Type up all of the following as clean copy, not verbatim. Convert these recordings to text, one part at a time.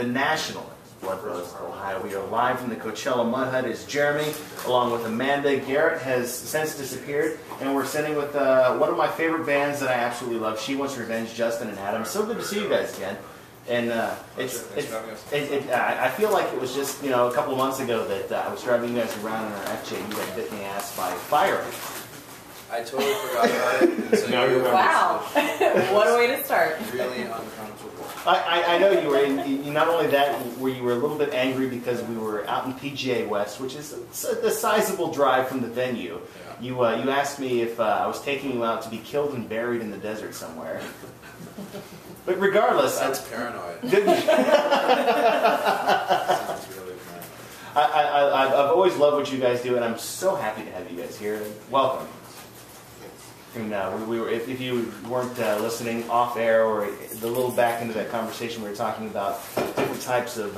the national Blood Brothers of Ohio. We are live from the Coachella Mud Hut. It's Jeremy, along with Amanda. Garrett has since disappeared, and we're sitting with one of my favorite bands that I absolutely love, She Wants Revenge, Justin and Adam. So good to see you guys again. And I feel like it was just a couple of months ago that I was driving you guys around in our FJ and you got bit in the ass by fire. I totally forgot about it. So wow. What a way to start. Really uncomfortable. I know you were. Not only that, where you were a little bit angry because we were out in PGA West, which is a sizable drive from the venue. Yeah. You asked me if I was taking you out to be killed and buried in the desert somewhere. But regardless, that's paranoid. Sounds really paranoid. I've always loved what you guys do, and I'm so happy to have you guys here. Welcome. And we were, if you weren't listening off air or the little back into that conversation, we were talking about different types of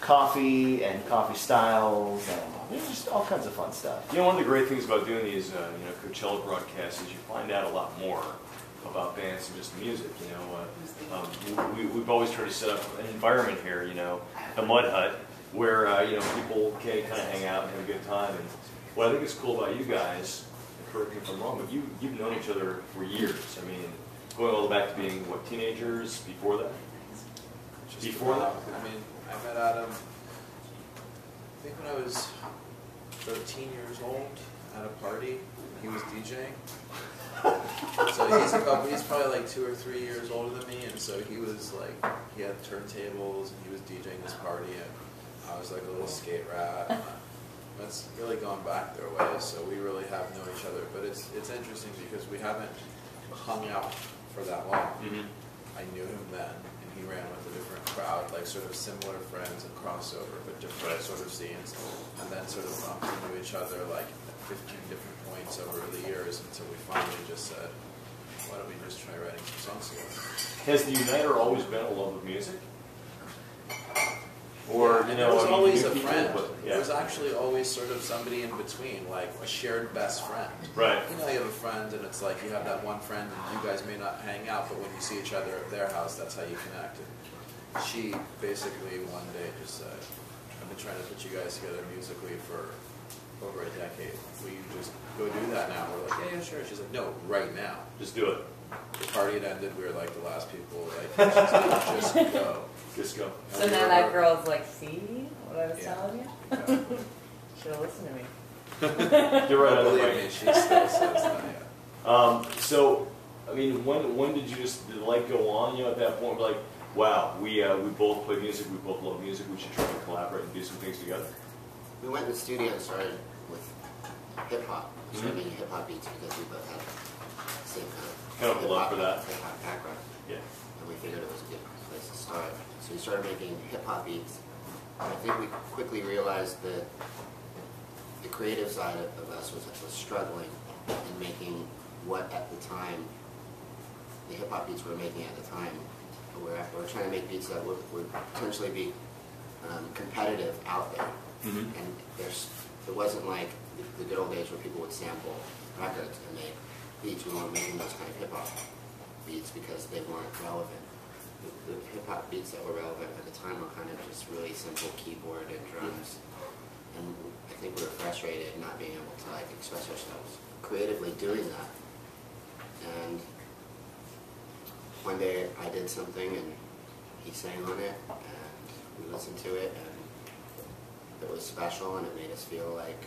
coffee and coffee styles and just all kinds of fun stuff. One of the great things about doing these Coachella broadcasts is you find out a lot more about bands than just music. We've always tried to set up an environment here, the Mud Hut, where people can kind of hang out and have a good time. And what I think is cool about you guys, correct me if I'm wrong, but you've known each other for years. I mean, going all the way back to being, what, teenagers before that? Before that? I mean, I met Adam, I think when I was 13 years old at a party. He was DJing. So he's probably like 2 or 3 years older than me, and so he was like, he had turntables, and he was DJing this party, and I was like a little skate rat. That's really gone back their ways, so we really have known each other. But it's interesting because we haven't hung out for that long. Mm-hmm. I knew him then, and he ran with a different crowd, like sort of similar friends and crossover, but different sort of scenes, and then sort of bumped into each other like at 15 different points over the years until we finally just said, why don't we just try writing some songs together? Has the uniter always been a love of music? Or, it was always a friend. It was actually always sort of somebody in between, like a shared best friend. Right. You have a friend, and it's like you have that one friend, and you guys may not hang out, but when you see each other at their house, that's how you connect. And she basically one day just said, I've been trying to put you guys together musically for over a decade. Will you just go do that now? We're like, yeah, sure. She's like, no, right now. Just do it. The party had ended. We were like the last people. Like, just go. Just go. So now that girl's like, see what I was telling you? Should have listened to me. You're right. Believe me, she still says that. Yeah. So, I mean, when did you just did the light go on? At that point, we're like, wow, we both play music. We both love music. We should try to collaborate and do some things together. We went in the studio and started with hip hop. We started making hip hop beats because we both had the same kind of love for that hip hop background. Yeah. And we figured it was a good place to start. So we started making hip hop beats. And I think we quickly realized that the creative side of us was struggling in making what at the time, the hip hop beats we were making at the time, we're trying to make beats that would potentially be competitive out there. Mm-hmm. And it wasn't like the good old days where people would sample records and make beats. We weren't making those kind of hip hop beats because they weren't relevant. The hip hop beats that were relevant at the time were kind of just really simple keyboard and drums. And I think we were frustrated not being able to like express ourselves creatively doing that. And one day I did something and he sang on it and we listened to it and it was special and it made us feel like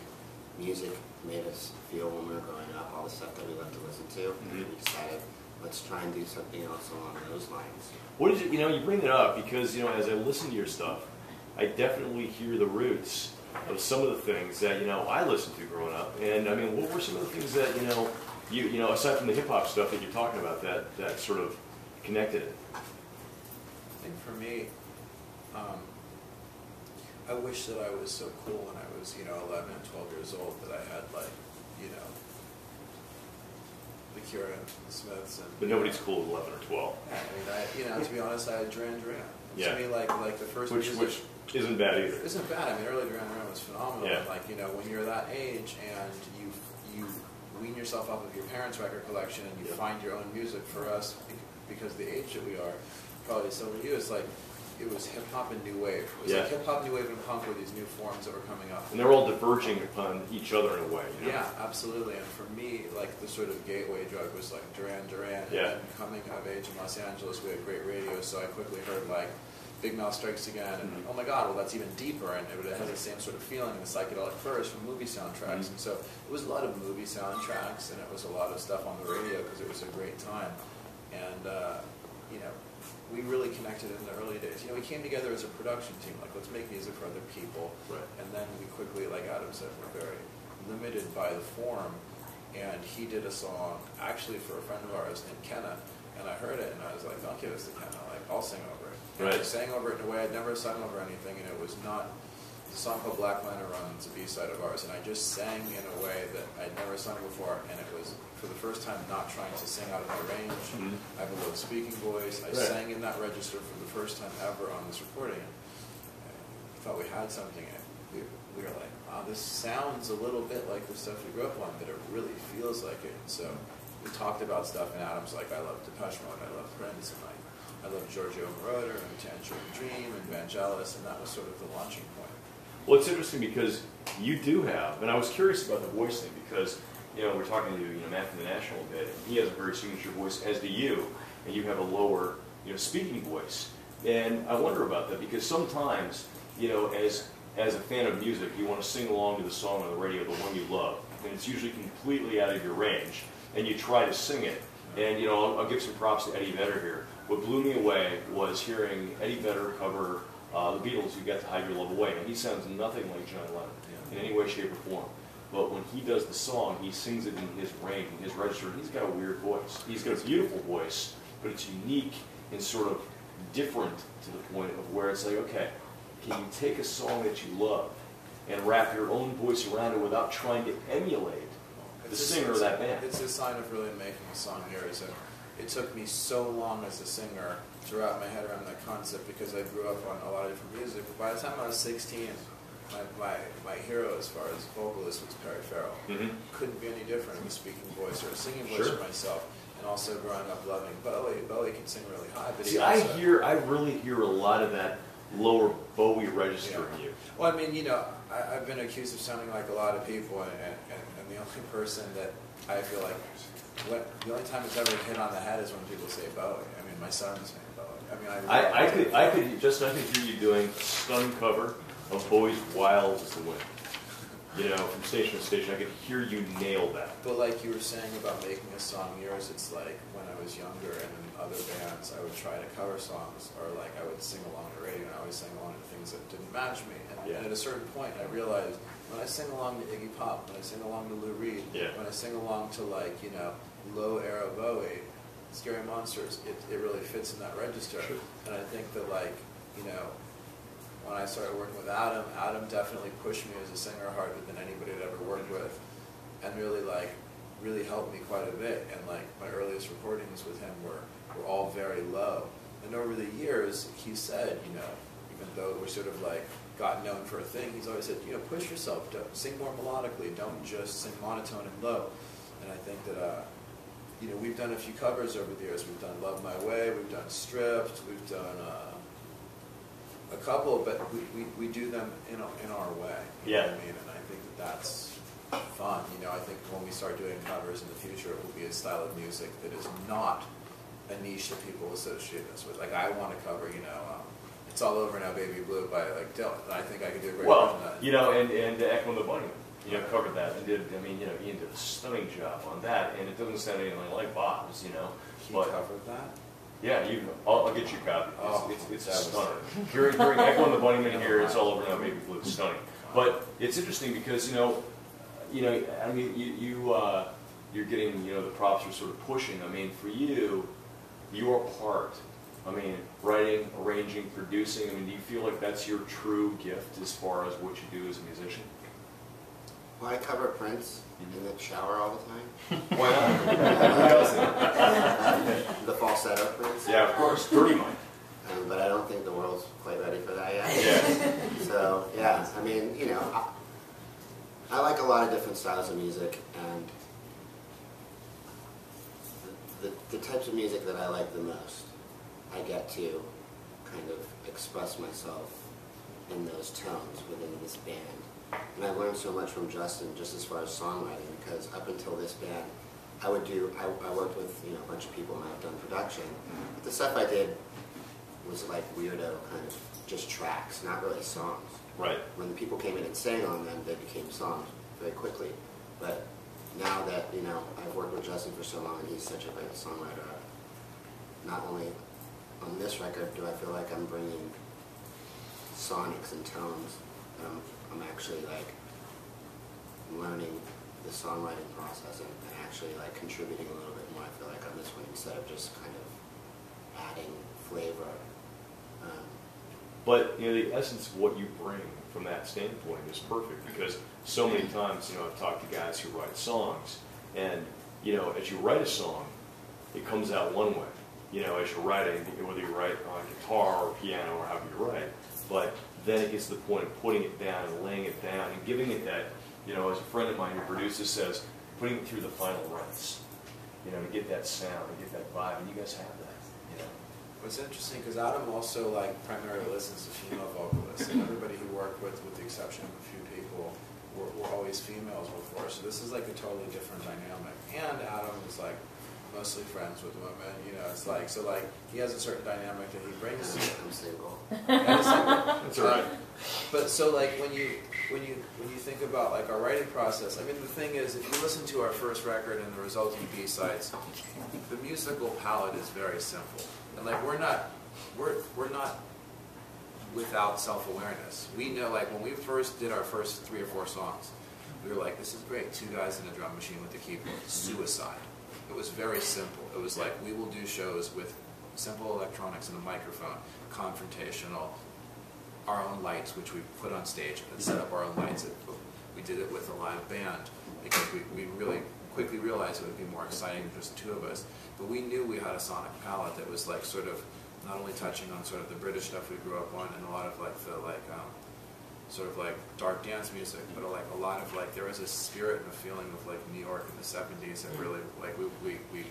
music made us feel when we were growing up, all the stuff that we loved to listen to. Mm-hmm. And we decided, let's try and do something else along those lines. What did you bring it up because, as I listen to your stuff, I definitely hear the roots of some of the things that, I listened to growing up. And, I mean, what were some of the things that, you aside from the hip-hop stuff that you're talking about, that sort of connected it? I think for me, I wish that I was so cool when I was, 11 and 12 years old that I had, like, the Cure and the Smiths. But nobody's cool at 11 or 12. Yeah, I mean, to be honest, I had Duran Duran. Yeah. To me, like the first which isn't bad either. Isn't bad. I mean, early Duran Duran was phenomenal. Yeah. Like, when you're that age and you wean yourself off of your parents' record collection and you find your own music. For us, because the age that we are, probably similar to you, it's like it was hip hop and new wave. It was Yeah. like hip hop, new wave, and punk were these new forms that were coming up. And they're all diverging upon each other in a way. You know? Yeah, absolutely. And for me, like the sort of gateway drug was like Duran Duran. Yeah. And then coming of age in Los Angeles, we had great radio, so I quickly heard like Big Mouth Strikes Again, and oh my God, well that's even deeper, and it has the same sort of feeling, the psychedelic furs from movie soundtracks. And so it was a lot of movie soundtracks, and it was a lot of stuff on the radio because it was a great time. And you know, we really connected in the early days. You know, we came together as a production team, like let's make music for other people. Right. And then we quickly, like Adam said, we're very limited by the form. And he did a song actually for a friend of ours named Kenna, and I heard it and I was like, don't give us the Kenna, like I'll sing over it. And Right. I sang over it in a way I'd never sung over anything, and it was not. It's a song called Black Liner Run. It's a B-side of ours, and I just sang in a way that I'd never sung before, and it was for the first time not trying to sing out of my range. I have a low speaking voice. I Right. sang in that register for the first time ever on this recording. I thought we had something, and we were like, wow, this sounds a little bit like the stuff we grew up on, but it really feels like it. So we talked about stuff, and Adam's like, I love Depeche Mode, I love Prince, and I love Giorgio Moroder, and Tangerine Dream, and Vangelis, and that was sort of the launching point. Well, it's interesting because you do have, and I was curious about the voice thing because, you know, we're talking to, you know, Matt from the National a bit, and he has a very signature voice, as do you, and you have a lower, you know, speaking voice. And I wonder about that because sometimes, you know, as a fan of music, you want to sing along to the song on the radio, the one you love, and it's usually completely out of your range, and you try to sing it. And, you know, I'll give some props to Eddie Vedder here. What blew me away was hearing Eddie Vedder cover the Beatles, "You Got to Hide Your Love Away." And he sounds nothing like John Lennon in any way, shape, or form. But when he does the song, he sings it in his range, in his register, and he's got a weird voice. He's got a beautiful voice, but it's unique and sort of different to the point of where it's like, okay, can you take a song that you love and wrap your own voice around it without trying to emulate the singer of that band? It's a sign of really making a song yours, and it took me so long as a singer to wrap my head around that concept because I grew up on a lot of different music. But by the time I was 16, my hero as far as vocalist was Perry Farrell. Couldn't be any different in a speaking voice or a singing voice for myself. And also growing up loving Bowie. Bowie can sing really high, but See, I really hear a lot of that lower Bowie register in you. Well, I mean, you know, I've been accused of sounding like a lot of people, and the only person that I feel like, the only time it's ever hit on the head is when people say Bowie. I mean, my son's saying Bowie. I mean, I could hear you doing a stunning cover of Bowie's "Wild as the Wind." You know, from station to station, I could hear you nail that. But like you were saying about making a song yours, it's like when I was younger and in other bands, I would try to cover songs, or like I would sing along to radio, and I always sang along to things that didn't match me. And at a certain point, I realized when I sing along to Iggy Pop, when I sing along to Lou Reed, when I sing along to like, you know, low era Bowie, Scary Monsters, it really fits in that register. And I think that like, you know, when I started working with Adam definitely pushed me as a singer harder than anybody had ever worked with, and really helped me quite a bit. And like my earliest recordings with him were all very low. And over the years, he said, you know, even though we're sort of like got known for a thing, he's always said, you know, push yourself, sing more melodically, don't just sing monotone and low. And I think that, you know, we've done a few covers over the years. We've done Love My Way, we've done Stripped, we've done a couple, but we do them in our way. You know what I mean? And I think that's fun. You know, I think when we start doing covers in the future, it will be a style of music that is not a niche that people associate us with. Like I want to cover, you know, It's All Over Now, Baby Blue by like Dylan. And I think I could do a great version of that. You know, and Echo and the Bunnymen, you know, covered that and did. I mean, you know, Ian did a stunning job on that, and it doesn't sound anything like Bob's, you know. He covered that. Yeah, I'll get you a copy. It's stunning. Hearing Echo and the Bunnymen here, It's All Over Now, Baby Blue, it's stunning. But it's interesting because you know, I mean, you're getting, you know, the props are sort of pushing. I mean, for you, your part. I mean, writing, arranging, producing. I mean, do you feel like that's your true gift as far as what you do as a musician? Well, I cover Prince in the shower all the time. Why not? The falsetto Prince. Yeah, of course, Dirty Mind. But I don't think the world's quite ready for that yet. Yeah. So, yeah, I mean, you know, I like a lot of different styles of music, and the types of music that I like the most, I get to kind of express myself in those tones within this band. And I learned so much from Justin just as far as songwriting, because up until this band, I worked with a bunch of people and I've done production. But the stuff I did was like weirdo kind of just tracks, not really songs. Right. When the people came in and sang on them, they became songs very quickly. But now that, I've worked with Justin for so long and he's such a great songwriter, not only on this record do I feel like I'm bringing sonics and tones, I'm actually like learning the songwriting process and actually like contributing a little bit more, I feel like, on this one instead of just kind of adding flavor. But the essence of what you bring from that standpoint is perfect, because so many times I've talked to guys who write songs, and as you write a song, it comes out one way. As you're writing, whether you write on guitar or piano or however you write, but then it gets to the point of putting it down and laying it down and giving it that, as a friend of mine who produces says, putting it through the final rites, to get that sound, to get that vibe, and you guys have that. What's interesting, because Adam also primarily listens to female vocalists, and everybody he worked with the exception of a few people, were always females before. So this is like a totally different dynamic. And Adam is mostly friends with women. It's so he has a certain dynamic that he brings. I'm single. That's all right. But so when you think about our writing process, I mean, the thing is, if you listen to our first record and the resulting B-sides, the musical palette is very simple. And we're not without self-awareness. We know, when we first did our first 3 or 4 songs, we were like, this is great, 2 guys in a drum machine with a keyboard, suicide. It was very simple. It was we will do shows with simple electronics and a microphone, confrontational, our own lights, which we put on stage and set up our own lights. We did it with a live band because we really quickly realized it would be more exciting than just the 2 of us. But we knew we had a sonic palette that was sort of not only touching on sort of the British stuff we grew up on and a lot of sort of dark dance music, but a lot of there was a spirit and a feeling of New York in the 70s that really we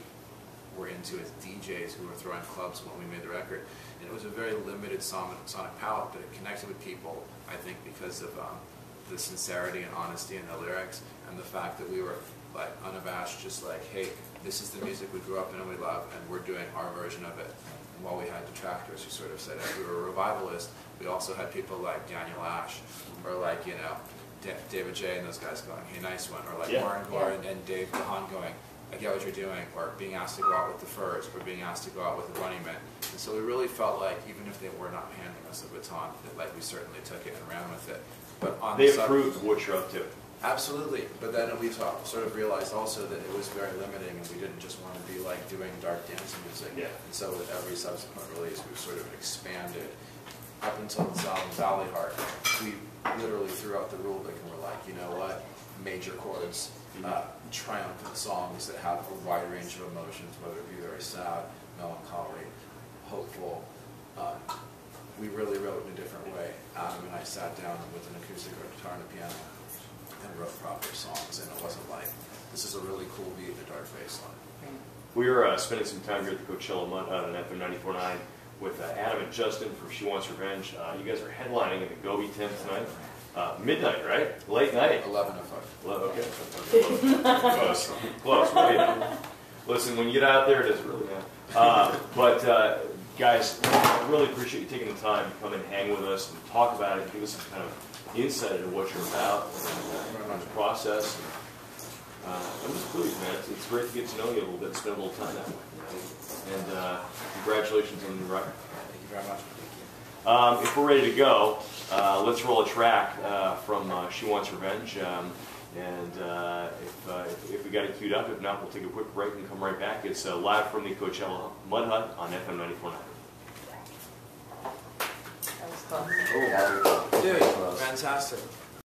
were into as DJs who were throwing clubs when we made the record. And it was a very limited sonic palette, but it connected with people, I think, because of the sincerity and honesty in the lyrics and the fact that we were unabashed, just hey, this is the music we grew up in and we love, and we're doing our version of it. And while we had detractors who sort of said if we were a revivalist, we also had people like Daniel Ash, or David J. and those guys going, hey, nice one, or Warren Gore and Dave Gahan going, I get what you're doing, or being asked to go out with the Furs, or being asked to go out with the Bunny Men. And so we really felt even if they were not handing us a baton, that we certainly took it and ran with it. But on they approved what you're up to. Absolutely, but then we sort of realized also that it was very limiting, and we didn't just want to be doing dark dance music. Yeah. And so with every subsequent release, we've sort of expanded. Up until this album, Valley Heart, we literally threw out the rule book and we're you know what, major chords, triumphant songs that have a wide range of emotions, whether it be very sad, melancholy, hopeful. We really wrote in a different way. Adam and I sat down with an acoustic guitar and a piano and wrote proper songs, and it wasn't this is a really cool beat and a dark bass line. We were spending some time here at the Coachella Mud Hut on FM 94.9 with Adam and Justin from She Wants Revenge. You guys are headlining in the Gobi tent tonight. Midnight, right? Late night. 11 o'clock. Okay. Close. Close. Wait. Listen, when you get out there, it is really bad. But guys, I really appreciate you taking the time to come and hang with us and talk about it and give us some kind of insight into what you're about and the process. I'm just pleased, man. It's great to get to know you a little bit and spend a little time that way. And congratulations on the new record. Thank you very much. If we're ready to go, let's roll a track from She Wants Revenge. If we got it queued up, if not, we'll take a quick break and come right back. It's live from the Coachella Mud Hut on FM 94.9. That was close. Dude, fantastic.